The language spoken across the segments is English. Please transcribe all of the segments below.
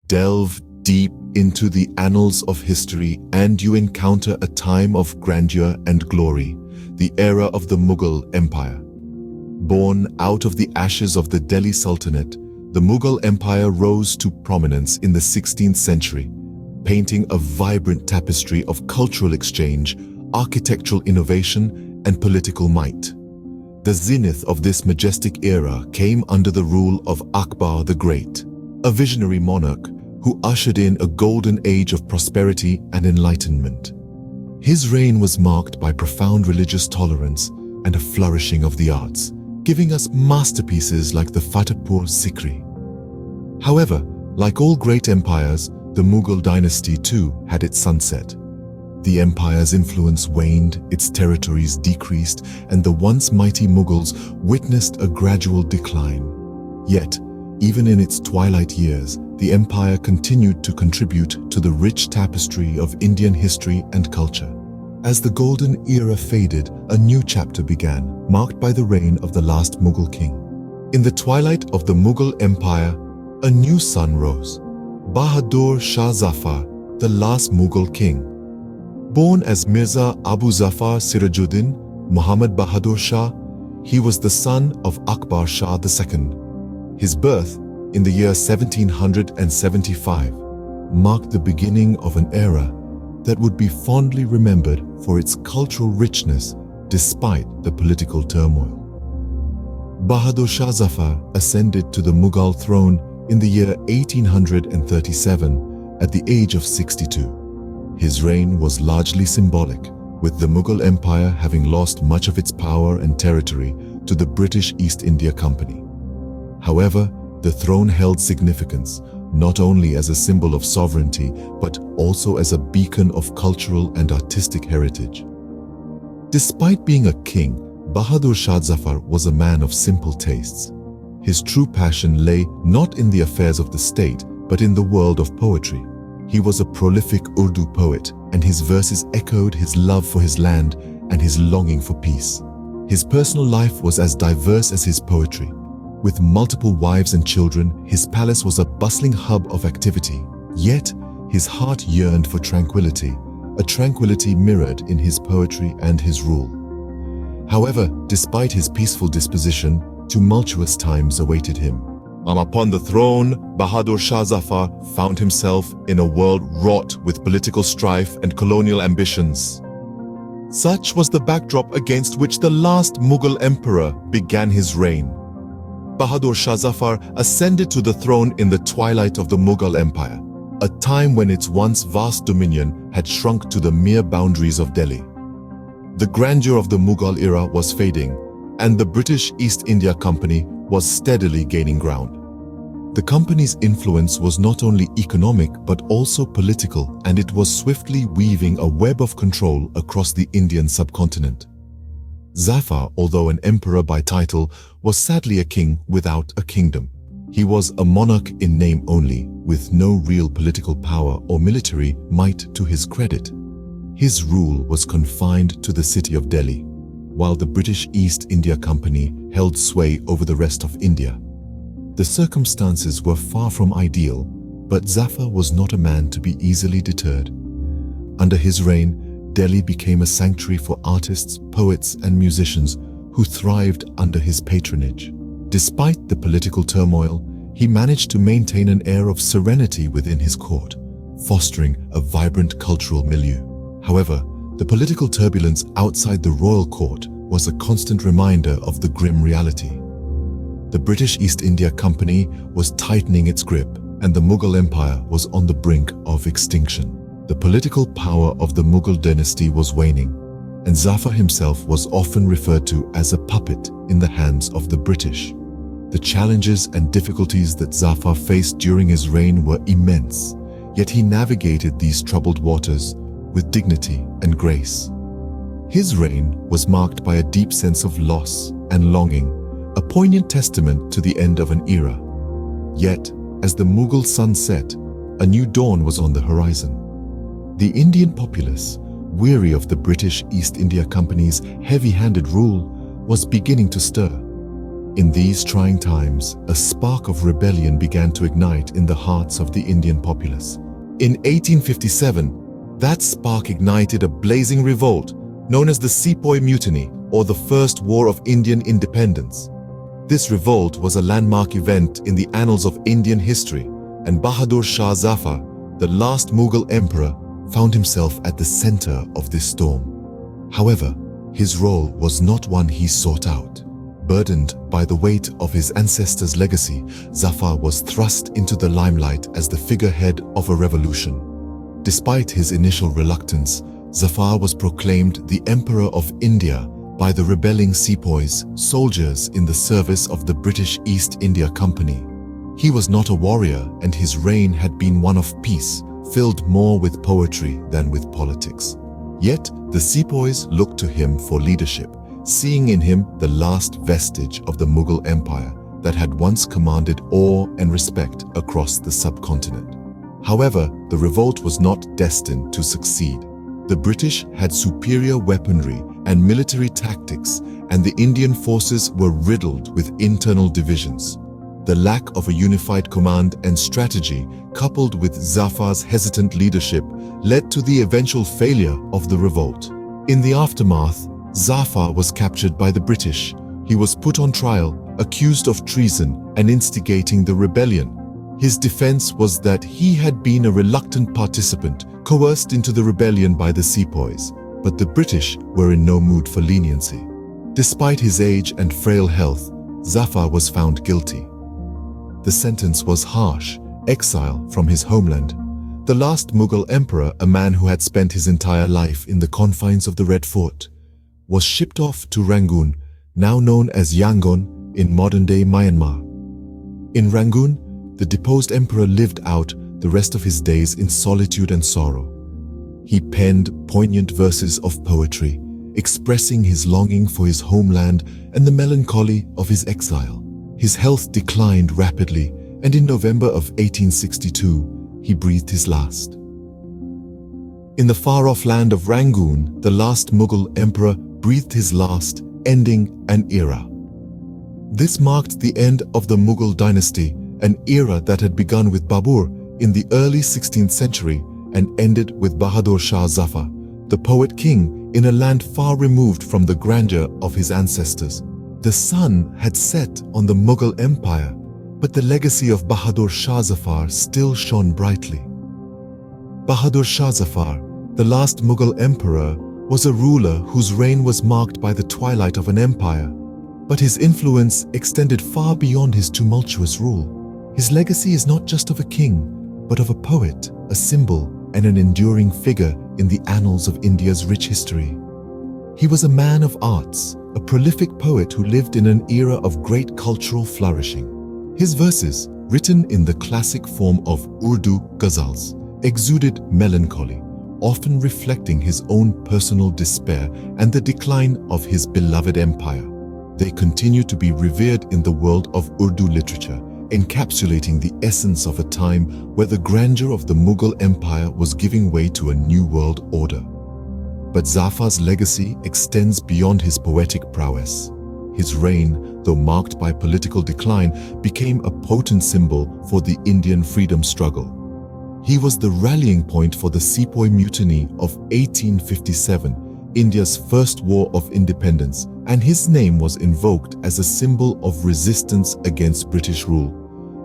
Delve deep into the annals of history and you encounter a time of grandeur and glory, the era of the Mughal Empire. Born out of the ashes of the Delhi Sultanate, the Mughal Empire rose to prominence in the 16th century, painting a vibrant tapestry of cultural exchange, architectural innovation, and political might. The zenith of this majestic era came under the rule of Akbar the Great, a visionary monarch who ushered in a golden age of prosperity and enlightenment. His reign was marked by profound religious tolerance and a flourishing of the arts, giving us masterpieces like the Fatehpur Sikri. However, like all great empires, the Mughal dynasty too had its sunset. The empire's influence waned, its territories decreased, and the once mighty Mughals witnessed a gradual decline. Yet, even in its twilight years, the empire continued to contribute to the rich tapestry of Indian history and culture. As the golden era faded, a new chapter began, marked by the reign of the last Mughal king. In the twilight of the Mughal Empire, a new sun rose. Bahadur Shah Zafar, the last Mughal king. Born as Mirza Abu Zafar Sirajuddin Muhammad Bahadur Shah, he was the son of Akbar Shah II. His birth, in the year 1775, marked the beginning of an era that would be fondly remembered for its cultural richness despite the political turmoil. Bahadur Shah Zafar ascended to the Mughal throne in the year 1837 at the age of 62. His reign was largely symbolic, with the Mughal Empire having lost much of its power and territory to the British East India Company. However, the throne held significance, not only as a symbol of sovereignty, but also as a beacon of cultural and artistic heritage. Despite being a king, Bahadur Shah Zafar was a man of simple tastes. His true passion lay not in the affairs of the state, but in the world of poetry. He was a prolific Urdu poet, and his verses echoed his love for his land and his longing for peace. His personal life was as diverse as his poetry. With multiple wives and children, his palace was a bustling hub of activity. Yet, his heart yearned for tranquility, a tranquility mirrored in his poetry and his rule. However, despite his peaceful disposition, tumultuous times awaited him. Upon the throne, Bahadur Shah Zafar found himself in a world wrought with political strife and colonial ambitions. Such was the backdrop against which the last Mughal emperor began his reign. Bahadur Shah Zafar ascended to the throne in the twilight of the Mughal Empire, a time when its once vast dominion had shrunk to the mere boundaries of Delhi. The grandeur of the Mughal era was fading, and the British East India Company was steadily gaining ground. The company's influence was not only economic but also political, and it was swiftly weaving a web of control across the Indian subcontinent. Zafar, although an emperor by title, was sadly a king without a kingdom. He was a monarch in name only, with no real political power or military might to his credit. His rule was confined to the city of Delhi, while the British East India Company held sway over the rest of India. The circumstances were far from ideal, but Zafar was not a man to be easily deterred. Under his reign, Delhi became a sanctuary for artists, poets, and musicians who thrived under his patronage. Despite the political turmoil, he managed to maintain an air of serenity within his court, fostering a vibrant cultural milieu. However, the political turbulence outside the royal court was a constant reminder of the grim reality. The British East India Company was tightening its grip, and the Mughal Empire was on the brink of extinction. The political power of the Mughal dynasty was waning, and Zafar himself was often referred to as a puppet in the hands of the British. The challenges and difficulties that Zafar faced during his reign were immense, yet he navigated these troubled waters with dignity and grace. His reign was marked by a deep sense of loss and longing, a poignant testament to the end of an era. Yet, as the Mughal sun set, a new dawn was on the horizon. The Indian populace, weary of the British East India Company's heavy-handed rule, was beginning to stir. In these trying times, a spark of rebellion began to ignite in the hearts of the Indian populace. In 1857, that spark ignited a blazing revolt known as the Sepoy Mutiny, or the First War of Indian Independence. This revolt was a landmark event in the annals of Indian history, and Bahadur Shah Zafar, the last Mughal emperor, found himself at the center of this storm. However, his role was not one he sought out. Burdened by the weight of his ancestors' legacy, Zafar was thrust into the limelight as the figurehead of a revolution. Despite his initial reluctance, Zafar was proclaimed the Emperor of India by the rebelling Sepoys, soldiers in the service of the British East India Company. He was not a warrior, and his reign had been one of peace, filled more with poetry than with politics. Yet, the Sepoys looked to him for leadership, seeing in him the last vestige of the Mughal Empire that had once commanded awe and respect across the subcontinent. However, the revolt was not destined to succeed. The British had superior weaponry and military tactics, and the Indian forces were riddled with internal divisions. The lack of a unified command and strategy, coupled with Zafar's hesitant leadership, led to the eventual failure of the revolt. In the aftermath, Zafar was captured by the British. He was put on trial, accused of treason and instigating the rebellion. His defense was that he had been a reluctant participant, coerced into the rebellion by the Sepoys. But the British were in no mood for leniency. Despite his age and frail health, Zafar was found guilty. The sentence was harsh: exile from his homeland. The last Mughal emperor, a man who had spent his entire life in the confines of the Red Fort, was shipped off to Rangoon, now known as Yangon in modern-day Myanmar. In Rangoon, the deposed emperor lived out the rest of his days in solitude and sorrow. He penned poignant verses of poetry, expressing his longing for his homeland and the melancholy of his exile. His health declined rapidly, and in November of 1862, he breathed his last. In the far-off land of Rangoon, the last Mughal emperor breathed his last, ending an era. This marked the end of the Mughal dynasty, an era that had begun with Babur in the early 16th century and ended with Bahadur Shah Zafar, the poet king in a land far removed from the grandeur of his ancestors. The sun had set on the Mughal Empire, but the legacy of Bahadur Shah Zafar still shone brightly. Bahadur Shah Zafar, the last Mughal emperor, was a ruler whose reign was marked by the twilight of an empire, but his influence extended far beyond his tumultuous rule. His legacy is not just of a king, but of a poet, a symbol, and an enduring figure in the annals of India's rich history. He was a man of arts, a prolific poet who lived in an era of great cultural flourishing. His verses, written in the classic form of Urdu ghazals, exuded melancholy, often reflecting his own personal despair and the decline of his beloved empire. They continue to be revered in the world of Urdu literature, encapsulating the essence of a time where the grandeur of the Mughal Empire was giving way to a new world order. But Zafar's legacy extends beyond his poetic prowess. His reign, though marked by political decline, became a potent symbol for the Indian freedom struggle. He was the rallying point for the Sepoy Mutiny of 1857, India's first war of independence, and his name was invoked as a symbol of resistance against British rule.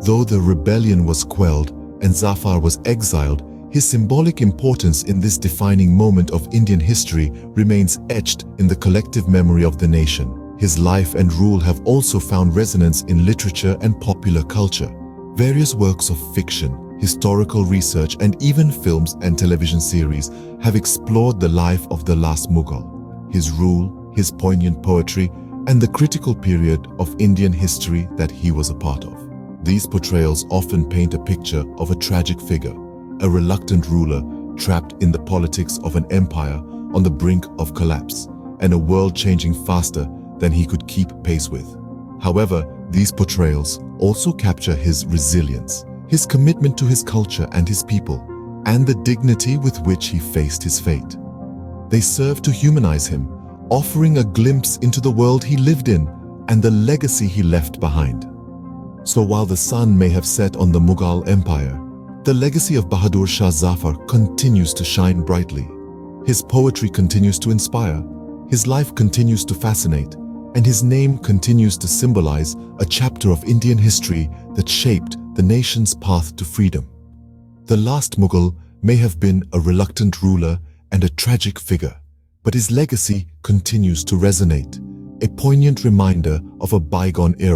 Though the rebellion was quelled and Zafar was exiled, his symbolic importance in this defining moment of Indian history remains etched in the collective memory of the nation. His life and rule have also found resonance in literature and popular culture. Various works of fiction, historical research, and even films and television series have explored the life of the last Mughal, his rule, his poignant poetry, and the critical period of Indian history that he was a part of. These portrayals often paint a picture of a tragic figure, a reluctant ruler trapped in the politics of an empire on the brink of collapse, and a world changing faster than he could keep pace with. However, these portrayals also capture his resilience, his commitment to his culture and his people, and the dignity with which he faced his fate. They serve to humanize him, offering a glimpse into the world he lived in and the legacy he left behind. So while the sun may have set on the Mughal Empire, the legacy of Bahadur Shah Zafar continues to shine brightly. His poetry continues to inspire, his life continues to fascinate, and his name continues to symbolize a chapter of Indian history that shaped the nation's path to freedom. The last Mughal may have been a reluctant ruler and a tragic figure, but his legacy continues to resonate, a poignant reminder of a bygone era.